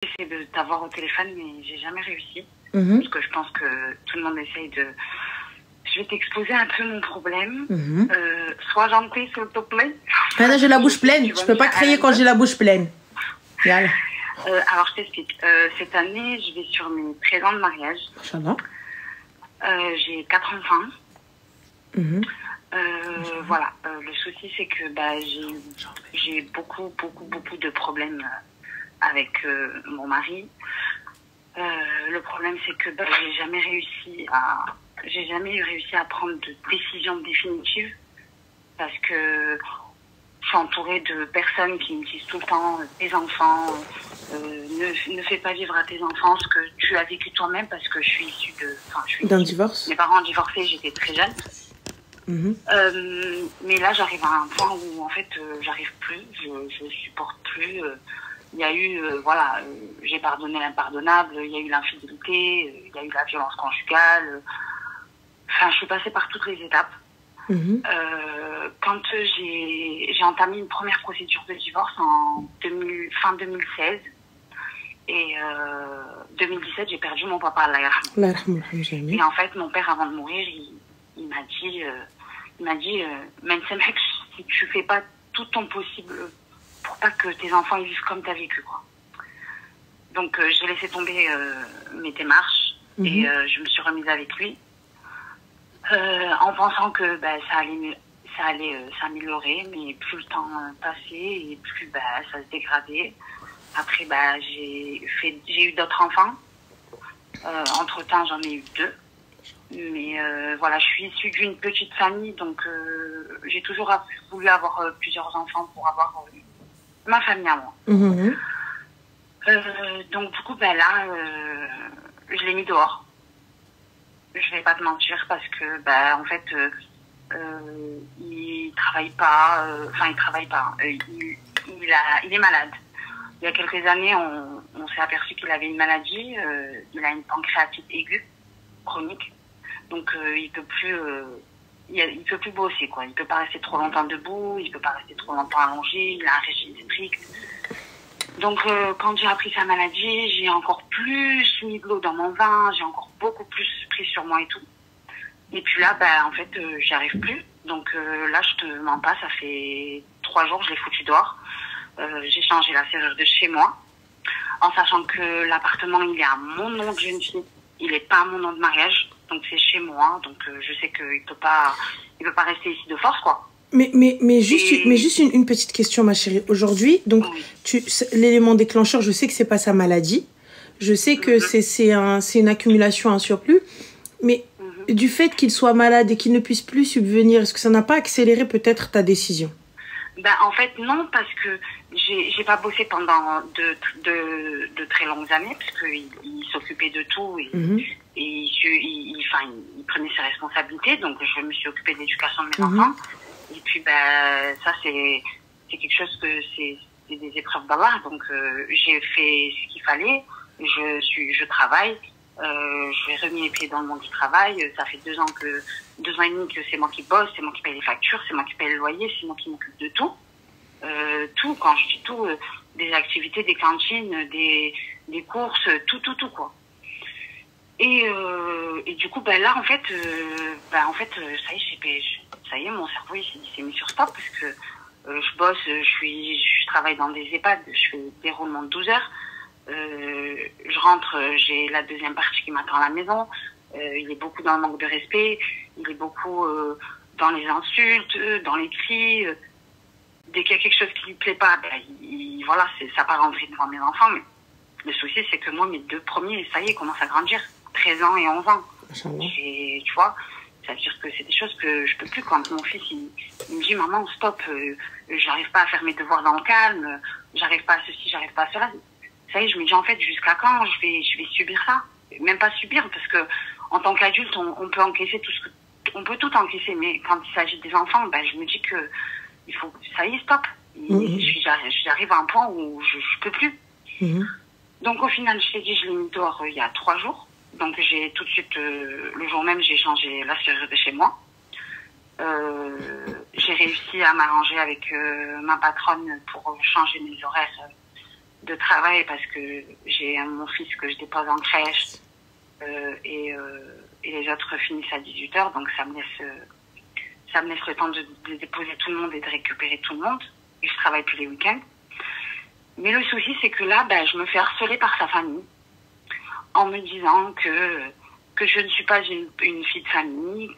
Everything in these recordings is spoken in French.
J'essaie de t'avoir au téléphone, mais j'ai jamais réussi. Mhm. Parce que je pense que tout le monde essaye de... Je vais t'exposer un peu mon problème. Sois gentil, s'il te plaît. Ah non, j'ai la bouche pleine. Je peux pas crier quand j'ai la bouche pleine. Yalla. Alors, je t'explique. Cette année, je vais sur mes 13 ans de mariage. Inch'Allah. J'ai 4 enfants. Mhm. Voilà. Le souci, c'est que j'ai beaucoup de problèmes avec mon mari. Le problème, c'est que j'ai jamais réussi à prendre de décision définitive parce que je suis entourée de personnes qui me disent tout le temps tes enfants, ne fais pas vivre à tes enfants ce que tu as vécu toi-même, parce que je suis issue d'un divorce. Mes parents ont divorcé, j'étais très jeune. Mhm. Mais là, j'arrive à un point où en fait, j'arrive plus, je supporte plus. Il y a eu, j'ai pardonné l'impardonnable, il y a eu l'infidélité, il y a eu la violence conjugale. Enfin, je suis passée par toutes les étapes. Mhm. Quand j'ai entamé une première procédure de divorce fin 2016, et 2017, j'ai perdu mon papa, Allah yarhamou. Et en fait, mon père, avant de mourir, il m'a dit, Mensemhek, si tu fais pas tout ton possible pour pas que tes enfants ils vivent comme tu as vécu, quoi. Donc j'ai laissé tomber mes démarches et je me suis remise avec lui en pensant que ça allait s'améliorer, mais plus le temps passait et plus ça se dégradait. Après j'ai eu d'autres enfants. Entre-temps, j'en ai eu 2. Mais voilà, je suis issue d'une petite famille, donc j'ai toujours voulu avoir plusieurs enfants pour avoir ma famille à moi. Mhm. Donc du coup, là, je l'ai mis dehors. Je vais pas te mentir parce que, en fait, il travaille pas. Il travaille pas. Il est malade. Il y a quelques années, on s'est aperçu qu'il avait une maladie. Il a une pancréatite aiguë, chronique. Donc il peut plus bosser, quoi. Il peut pas rester trop longtemps debout, il peut pas rester trop longtemps allongé, il a un régime strict. Donc quand j'ai appris sa maladie, j'ai encore plus mis de l'eau dans mon vin, j'ai encore beaucoup plus pris sur moi et tout. Et puis là, en fait, j'y arrive plus. Donc là, je te mens pas, ça fait 3 jours, je l'ai foutu dehors. J'ai changé la serrure de chez moi, en sachant que l'appartement, il est à mon nom de jeune fille, il est pas à mon nom de mariage. Donc c'est chez moi, donc je sais qu'il peut pas rester ici de force, quoi. Mais juste une petite question, ma chérie. Aujourd'hui, donc oui. L'élément déclencheur, je sais que c'est pas sa maladie, je sais que c'est une accumulation, un surplus, mais du fait qu'il soit malade et qu'il ne puisse plus subvenir, est-ce que ça n'a pas accéléré peut-être ta décision? En fait non, parce que j'ai pas bossé pendant de très longues années, parce qu'il s'occupait de tout et il prenait ses responsabilités. Donc je me suis occupée de l'éducation de mes enfants. Et puis ça c'est quelque chose que c'est des épreuves d'Allah. Donc j'ai fait ce qu'il fallait. Je travaille. J'ai remis les pieds dans le monde du travail. Ça fait 2 ans et demi que c'est moi qui bosse, c'est moi qui paye les factures, c'est moi qui paye le loyer, c'est moi qui m'occupe de tout. Tout, quand je dis tout, des activités, des cantines, des courses, tout quoi. Et du coup, là, en fait, ça y est, mon cerveau, il s'est mis sur stop, parce que je bosse, je travaille dans des EHPAD, je fais des roulements de 12 heures. Je rentre, j'ai la deuxième partie qui m'attend à la maison. Il est beaucoup dans le manque de respect, il est beaucoup dans les insultes, dans les cris. Dès qu'il y a quelque chose qui lui plaît pas, ça part en vrille devant mes enfants. Mais le souci, c'est que moi, mes 2 premiers, ça y est, commencent à grandir. 13 ans et 11 ans. Et, tu vois, ça veut dire que c'est des choses que je peux plus. Quand mon fils, il me dit, maman, stop, j'arrive pas à faire mes devoirs dans le calme, j'arrive pas à ceci, j'arrive pas à cela. Ça y est, je me dis, en fait, jusqu'à quand je vais subir ça? Même pas subir, parce que en tant qu'adulte, on peut encaisser on peut tout encaisser, mais quand il s'agit des enfants, je me dis que il faut, ça y est, stop. J'arrive à un point où je peux plus. Donc au final, je t'ai dit, je l'ai mis dehors il y a 3 jours. Donc j'ai tout de suite, le jour même, j'ai changé la serrure de chez moi. J'ai réussi à m'arranger avec ma patronne pour changer mes horaires de travail parce que j'ai mon fils que je dépose en crèche et les autres finissent à 18h, donc ça me laisse le temps de déposer tout le monde et de récupérer tout le monde. Et je travaille plus les week-ends. Mais le souci, c'est que là, je me fais harceler par sa famille en me disant que je ne suis pas une fille de famille,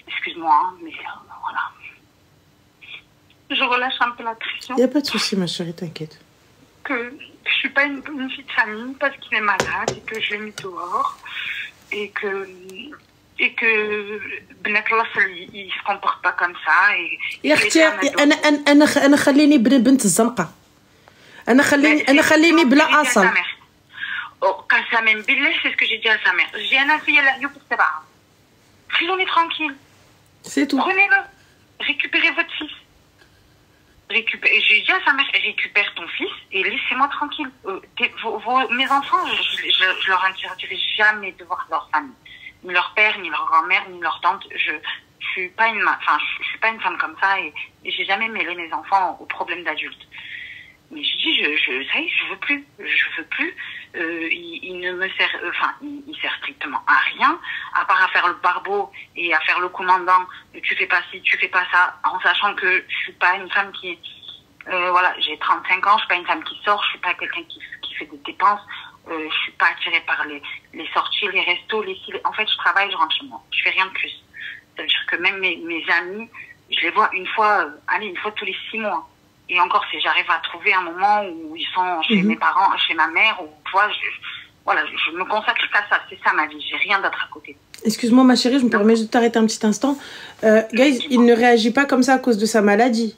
excuse-moi, mais voilà. Je relâche un peu la pression. Il n'y a pas de souci, ma chérie, t'inquiète. Que je suis pas une fille de famille parce qu'il est malade et que je l'ai mis dehors et que بنات الأصل il se comporte pas comme ça يا اختي انا خليني بنت الزنقه انا خليني بلا اصل قسما بالله c'est ce que j'ai dit à sa mère. J'ai un fille là يوب تبعها خلوني tranquille, c'est tout, prenez-le, récupérez votre fils. J'ai dit à sa mère, récupère ton fils et laissez-moi tranquille. Mes enfants, je leur interdirai jamais de voir leur famille, ni leur père, ni leur grand-mère, ni leur tante. Je suis pas une femme comme ça et j'ai jamais mêlé mes enfants aux problèmes d'adultes. Mais je dis, ça y est, je veux plus. Il ne me sert, il sert strictement à rien, à part à faire le barbeau et à faire le commandant. Tu fais pas ci, tu fais pas ça, en sachant que je suis pas une femme qui, voilà, j'ai 35 ans, je suis pas une femme qui sort, je suis pas quelqu'un qui fait des dépenses. Je suis pas attirée par les sorties, les restos, en fait, je travaille, je rentre chez moi. Je fais rien de plus. C'est-à-dire que même mes amis, je les vois une fois tous les 6 mois. Et encore, si j'arrive à trouver un moment où ils sont chez mes parents, chez ma mère, ou tu vois, je me consacre qu'à ça. C'est ça ma vie. J'ai rien d'autre à côté. Excuse-moi, ma chérie, je me permets de t'arrêter un petit instant. Guys, il ne réagit pas comme ça à cause de sa maladie.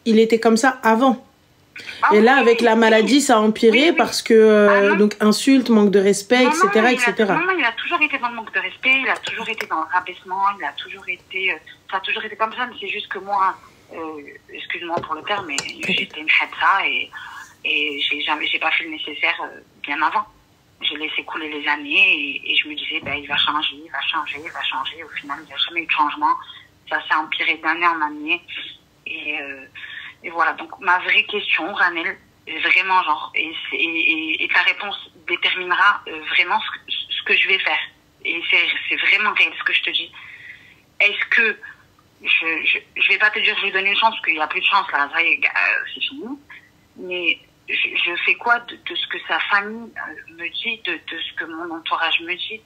Il était comme ça avant. Et là, avec la maladie, ça a empiré parce que donc insultes, manque de respect, etc., etc. Non, il a toujours été dans le manque de respect, il a toujours été dans le rabaissement, ça a toujours été comme ça, mais c'est juste que moi, excuse-moi pour le terme, mais j'étais une hadsa et j'ai pas fait le nécessaire bien avant. J'ai laissé couler les années et je me disais, il va changer. Au final, il n'y a jamais eu de changement. Ça s'est empiré d'année en année. Et voilà, donc ma vraie question, Ranel, vraiment et ta réponse déterminera vraiment ce que je vais faire. Et c'est vraiment réel ce que je te dis. Est-ce que je vais pas te dire je vais donner une chance parce qu'il n'y a plus de chance là, c'est fini. Mais je fais quoi de ce que sa famille me dit, de ce que mon entourage me dit,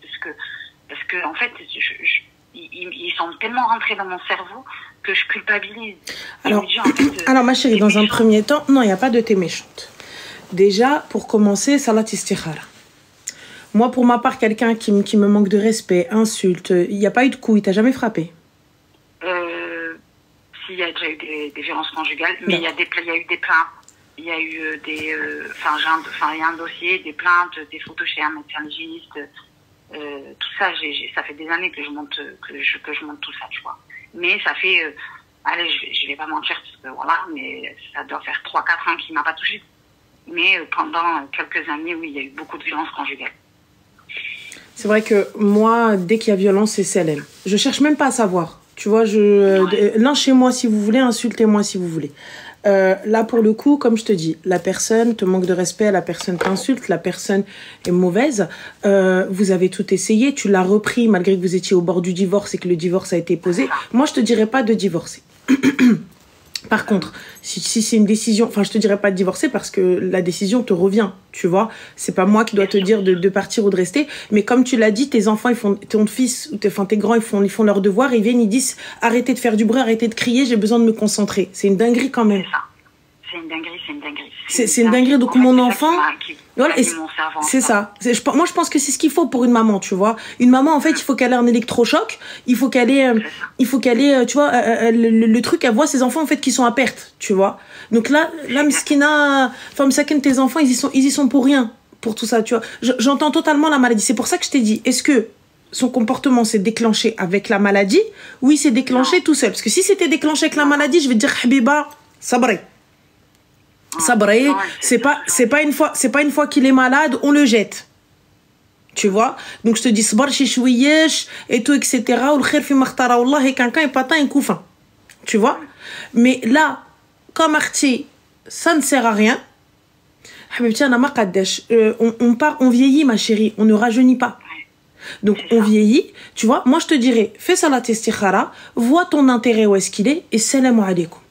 parce que en fait ils sont tellement rentrés dans mon cerveau que je culpabilise. Alors ma chérie, dans un premier temps, non, il n'y a pas de t'es méchante. Déjà, pour commencer, salat istikhara. Moi, pour ma part, quelqu'un qui me manque de respect, insulte, il n'y a pas eu de coup, il t'a jamais frappé? S'il y a déjà eu des violences conjugales, mais il y a eu des plaintes. Il y a eu il y a un dossier, des plaintes, des photos chez un médecin légiste. Tout ça, ça fait des années que je monte tout ça, tu vois. Mais ça fait, allez, je vais pas mentir parce que voilà, mais ça doit faire 3-4 ans qu'il m'a pas touché. Mais pendant quelques années, oui, il y a eu beaucoup de violences conjugales. C'est vrai que moi, dès qu'il y a violence, c'est CLM. Je cherche même pas à savoir. Tu vois, lynchez-moi si vous voulez, insultez-moi si vous voulez. Là, pour le coup, comme je te dis, la personne te manque de respect, la personne t'insulte, la personne est mauvaise. Vous avez tout essayé, tu l'as repris malgré que vous étiez au bord du divorce et que le divorce a été posé. Moi, je te dirais pas de divorcer. Par contre, si c'est une décision, enfin, je te dirais pas de divorcer parce que la décision te revient, tu vois. C'est pas moi qui dois te dire de partir ou de rester. Mais comme tu l'as dit, tes enfants, ton fils, tes grands, ils font leurs devoirs, ils viennent, ils disent, arrêtez de faire du bruit, arrêtez de crier, j'ai besoin de me concentrer. C'est une dinguerie quand même. C'est une dinguerie. C'est une dinguerie. Donc, mon enfant, voilà, c'est ça. Moi, je pense que c'est ce qu'il faut pour une maman, tu vois. Une maman, en fait, il faut qu'elle ait un électrochoc. Il faut qu'elle ait, tu vois, le truc, elle voit ses enfants, en fait, qui sont à perte, tu vois. Donc là, Mskina, femme Sakin, tes enfants, ils y sont pour rien, pour tout ça, tu vois. J'entends totalement la maladie. C'est pour ça que je t'ai dit, est-ce que son comportement s'est déclenché avec la maladie? Oui, c'est déclenché tout seul. Parce que si c'était déclenché avec la maladie, je vais te dire, Habiba, sabri. Sabri, c'est pas une fois qu'il est malade, on le jette. Tu vois? Donc je te dis, sabr chouiyesh, et tout, etc. Ou le khir fi makhtara Allah, et quelqu'un est patin et couffin. Tu vois? Mais là, comme Arti, ça ne sert à rien. On vieillit, ma chérie, on ne rajeunit pas. Donc on vieillit, tu vois. Moi je te dirais, fais salat istikhara, vois ton intérêt où est-ce qu'il est, et salam alaikum.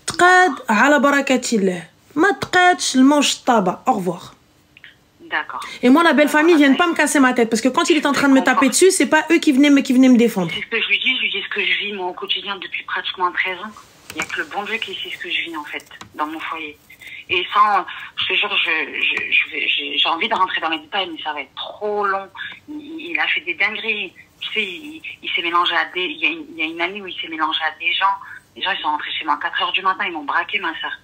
Tqad ala barakatillah. Ma tqadch le mange taba. Au revoir. D'accord. Et moi, la belle famille, viennent pas me casser ma tête. Parce que quand il est en train de me taper dessus, c'est pas eux qui venaient me défendre. C'est ce que je lui dis ce que je vis moi au quotidien depuis pratiquement 13 ans. Il n'y a que le bon Dieu qui sait ce que je vis en fait, dans mon foyer. Et sans, je te jure, j'ai envie de rentrer dans les détails, mais ça va être trop long. Il a fait des dingueries. Tu sais, il s'est mélangé à des, il y a une année où il s'est mélangé à des gens. Les gens, ils sont rentrés chez moi à 4 heures du matin, ils m'ont braqué ma soeur.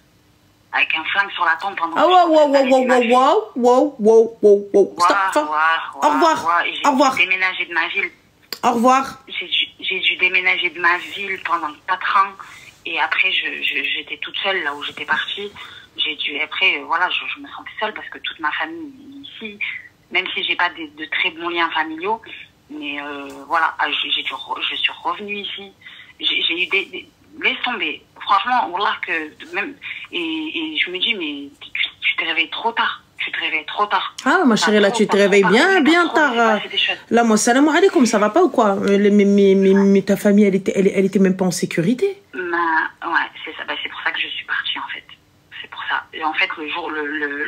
Avec un flingue sur la tombe pendant... Ah wow. Stop. Au revoir. Au revoir. J'ai déménagé de ma ville. Au revoir. J'ai dû déménager de ma ville pendant 4 ans. Et après, j'étais toute seule là où j'étais partie. Après, voilà, je me sentais seule parce que toute ma famille est ici. Même si j'ai pas de très bons liens familiaux. Mais voilà, je suis revenue ici. J'ai eu des laisse tomber. Franchement, wallah que même et je me dis mais tu te réveilles trop tard. Tu te réveilles trop tard. Ah ma chérie, là tu te réveilles bien tard. Là moi salam alaikum, ça va pas ou quoi? Mais ta famille elle était même pas en sécurité. Ouais, c'est ça. C'est pour ça que je suis partie en fait. C'est pour ça. Et en fait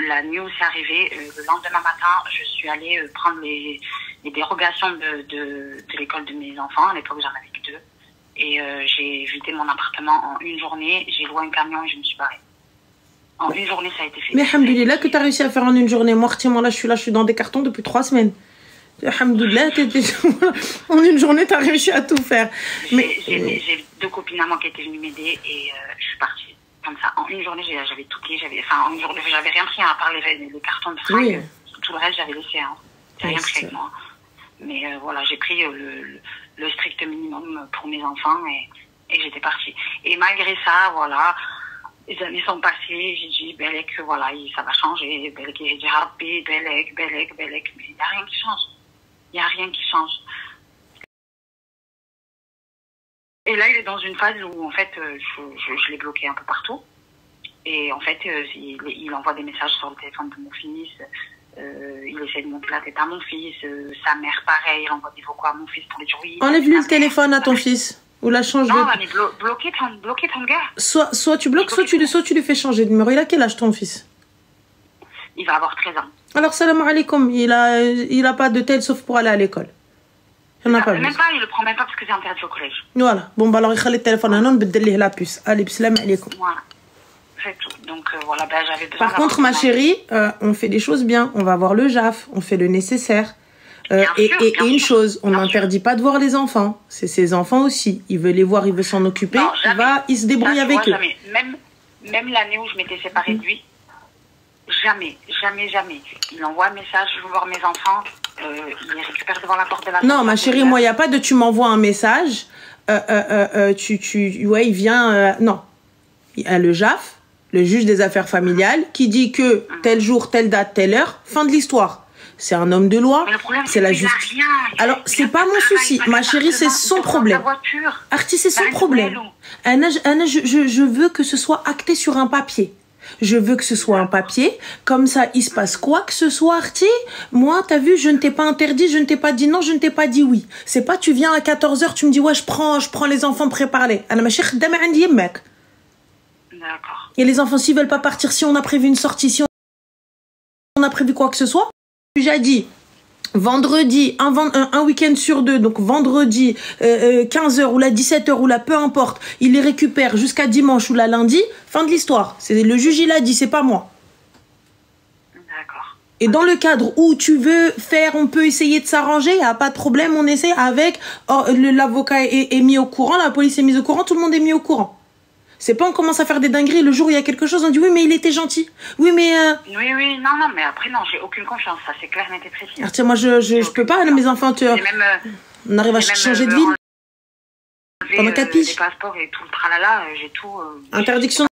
la nuit où c'est arrivé, le lendemain matin, je suis allée prendre les dérogations de l'école de mes enfants. À l'époque j'en avais que 2. Et j'ai vidé mon appartement en une journée. J'ai loué un camion et je me suis barrée. En une journée, ça a été fait. Mais alhamdoulilah que tu as réussi à faire en une journée. Moi, là, je suis dans des cartons depuis 3 semaines. Alhamdoulilah, en une journée, tu as réussi à tout faire. J'ai 2 copines à moi qui étaient venues m'aider et je suis partie. Comme ça, en une journée, j'avais tout plié. En une journée, j'avais rien pris à part les cartons de fringues. Oui. Tout le reste, j'avais laissé. J'ai rien pris avec moi. Mais voilà, j'ai pris le strict minimum pour mes enfants et j'étais partie. Et malgré ça, voilà, les années sont passées, j'ai dit, Belek, voilà, ça va changer. Belek, j'ai dit, Rabbi, Belek, mais il n'y a rien qui change. Il n'y a rien qui change. Et là, il est dans une phase où, en fait, je l'ai bloqué un peu partout. Et en fait, il envoie des messages sur le téléphone de mon fils. Il essaie de monter la tête à mon fils. Sa mère, pareil, il envoie des vocaux à mon fils pour les dire oui. Enlève-lui le téléphone à ton fils. Ou la change. Non, mais bloquer ton gars. Soit tu bloques, soit tu lui fais changer de numéro. Il a quel âge ton fils? Il va avoir 13 ans. Alors, salam alaikum. Il a pas de tel sauf pour aller à l'école. Il n'en a pas même pas, il le prend même pas parce que c'est interdit au collège. Voilà. Bon, bah alors, il le téléphone à non, beddelih la puce. Allez, salam alaikum. Voilà. C'est tout. Donc, voilà, j'avais besoin. Par contre, ma chérie, on fait des choses bien. On va voir le JAF. On fait le nécessaire. Et une chose, on n'interdit pas de voir les enfants. C'est ses enfants aussi. Il veut les voir, il veut s'en occuper. Non, il se débrouille avec eux. Jamais. Même l'année où je m'étais séparée de lui, jamais. Il envoie un message, je veux voir mes enfants. Il les récupère devant la porte de la chambre. Non, ma chérie, moi, il n'y a pas de tu m'envoies un message. Il vient. Non. Il y a le JAF, le juge des affaires familiales, qui dit que tel jour, telle date, telle heure, fin de l'histoire. C'est un homme de loi, c'est la justice. Alors, c'est pas mon souci. Ma chérie, c'est son problème. Arti, c'est son problème. Je veux que ce soit acté sur un papier. Je veux que ce soit un papier. Comme ça, il se passe quoi que ce soit, Arti. Moi, t'as vu, je ne t'ai pas interdit, je ne t'ai pas dit non, je ne t'ai pas dit oui. C'est pas, tu viens à 14 h, tu me dis, ouais, je prends les enfants, prépare-les. D'accord. Et les enfants, s'ils veulent pas partir, si on a prévu une sortie, si on a prévu quoi que ce soit, j'ai dit vendredi, un week-end sur 2, donc vendredi 15 h ou la 17 h ou la peu importe, il les récupère jusqu'à dimanche ou la lundi, fin de l'histoire. C'est le juge, il a dit, c'est pas moi. D'accord. Et dans le cadre où tu veux faire, on peut essayer de s'arranger, il n'y a pas de problème, on essaie avec, l'avocat est mis au courant, la police est mise au courant, tout le monde est mis au courant. C'est pas on commence à faire des dingueries, le jour où il y a quelque chose, on dit oui mais il était gentil. Oui mais... Oui, non, mais après non, j'ai aucune confiance, ça c'est clair, net et précis. Alors tiens, moi je peux pas, mes enfants, on arrive à changer de ville. Pendant 4 piges. Les passeports et tout le tralala, j'ai tout... Interdiction